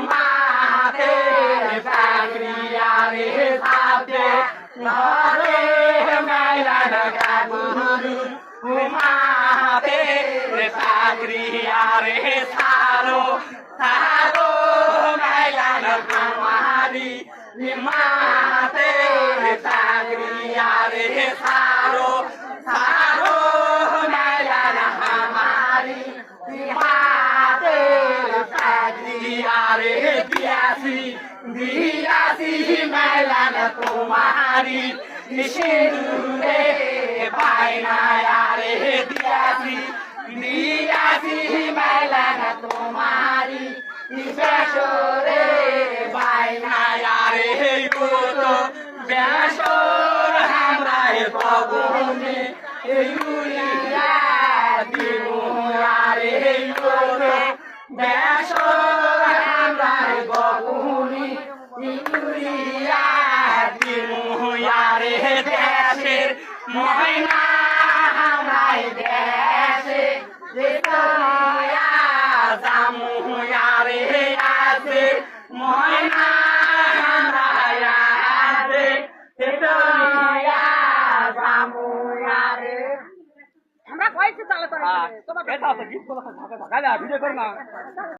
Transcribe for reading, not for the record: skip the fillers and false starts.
মাতে চাকরিয়ারে সাথে ঘরে মেলা লাগা গুরু মাতে চাকরিয়ারে সারো সারো মেলা লাগা মারি মাতে চাকরিয়ারে সারো সারো মেলা লাগা মারি মাতে চাকরিয়ারে দিয়াছি দিয়াছি মেলা না তোমারি সিঁদুরে বাইনায়ারে দিয়াছি দিয়াছি মেলা না তোমারি বেসরে বাইনায়ারে তো বেসর হামরায় বগুনে ইউরিয়া দিনুয়ারে তো বেসর হামরায় বগুনে ইউরিয়া দিনুয়ারে দেশের ময়না হামরায় দেশে দেশিয়া জামুয়ারে আছে ময়না হামরায় আছে দেশিয়া জামুয়ারে আমরা কইছি তাহলে তোমাকে এটা তো গীত কথা ভাগা ভিডিও কর না